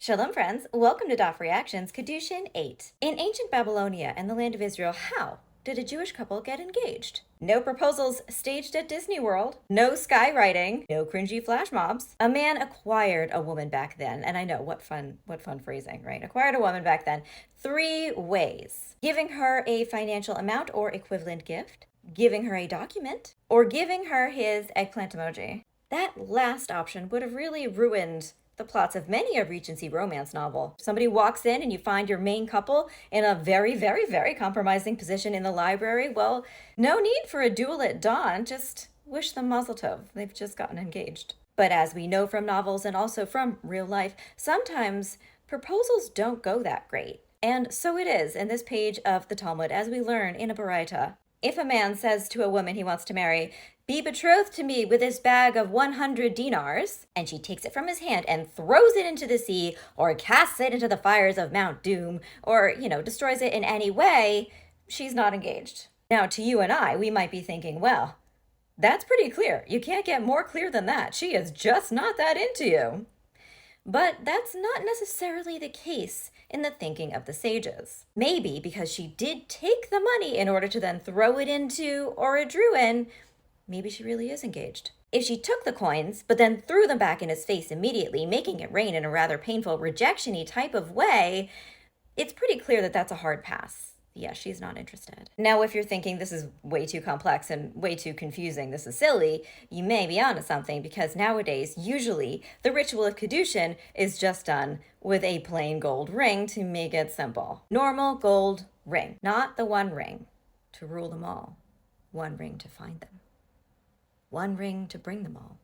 Shalom, friends. Welcome to Daf Reactions, Kiddushin 8. In ancient Babylonia and the land of Israel, how did a Jewish couple get engaged? No proposals staged at Disney World, no skywriting, no cringy flash mobs. A man acquired a woman back then, and I know, what fun phrasing, right? Acquired a woman back then 3 ways: giving her a financial amount or equivalent gift, giving her a document, or giving her his eggplant emoji. That last option would have really ruined the plots of many a Regency romance novel. Somebody walks in and you find your main couple in a very, very, very compromising position in the library. Well, no need for a duel at dawn. Just wish them mazel tov. They've just gotten engaged. But as we know from novels and also from real life, sometimes proposals don't go that great. And so it is in this page of the Talmud, as we learn in a Paraita. If a man says to a woman he wants to marry, "Be betrothed to me with this bag of 100 dinars," and she takes it from his hand and throws it into the sea, or casts it into the fires of Mount Doom, or, destroys it in any way, she's not engaged. Now, to you and I, we might be thinking, well, that's pretty clear. You can't get more clear than that. She is just not that into you. But that's not necessarily the case in the thinking of the sages. Maybe because she did take the money in order to then throw it into Ora Druin, maybe she really is engaged. If she took the coins, but then threw them back in his face immediately, making it rain in a rather painful rejection-y type of way, it's pretty clear that that's a hard pass. Yeah, she's not interested. Now, if you're thinking this is way too complex and way too confusing, this is silly, you may be onto something, because nowadays, usually, the ritual of Kiddushin is just done with a plain gold ring to make it simple. Normal gold ring, not the one ring to rule them all, one ring to find them, one ring to bring them all,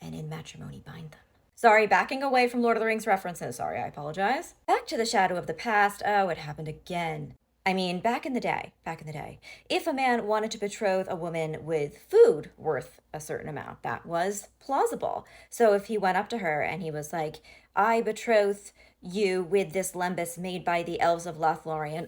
and in matrimony bind them. Sorry, backing away from Lord of the Rings references. Sorry, I apologize. Back to the shadow of the past. Oh, it happened again. I mean, back in the day, if a man wanted to betroth a woman with food worth a certain amount, that was plausible. So if he went up to her and he was like, "I betroth you with this lembas made by the elves of Lothlorien,"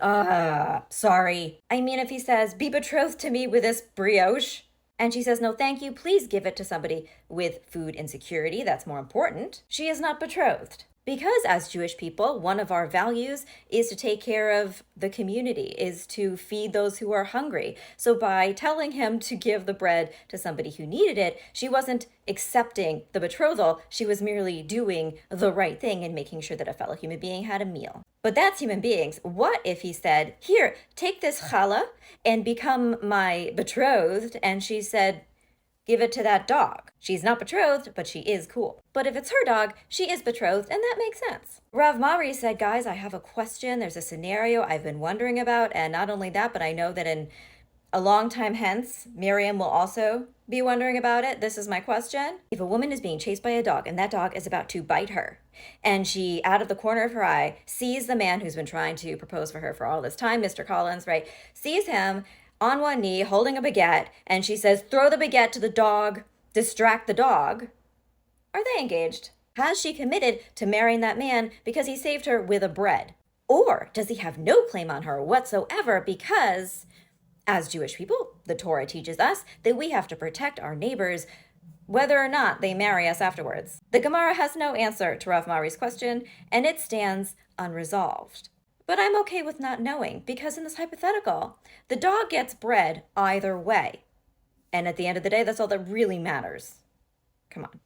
sorry. I mean, if he says, "Be betrothed to me with this brioche," and she says, "No, thank you, please give it to somebody with food insecurity, that's more important," she is not betrothed. Because as Jewish people, one of our values is to take care of the community, is to feed those who are hungry. So by telling him to give the bread to somebody who needed it, she wasn't accepting the betrothal, she was merely doing the right thing and making sure that a fellow human being had a meal. But that's human beings. What if he said, "Here, take this challah and become my betrothed," and she said, "Give it to that dog"? She's not betrothed, but she is cool. But if it's her dog, she is betrothed, and that makes sense. Rav Mari said, "Guys, I have a question. There's a scenario I've been wondering about, and not only that, but I know that in a long time hence, Miriam will also be wondering about it. This is my question. If a woman is being chased by a dog, and that dog is about to bite her, and she, out of the corner of her eye, sees the man who's been trying to propose for her for all this time, Mr. Collins, right, sees him on one knee, holding a baguette, and she says, 'Throw the baguette to the dog, distract the dog,' are they engaged? Has she committed to marrying that man because he saved her with a bread? Or does he have no claim on her whatsoever because, as Jewish people, the Torah teaches us that we have to protect our neighbors whether or not they marry us afterwards? The Gemara has no answer to Rav Mari's question, and it stands unresolved. But I'm okay with not knowing, because in this hypothetical, the dog gets bread either way. And at the end of the day, that's all that really matters. Come on.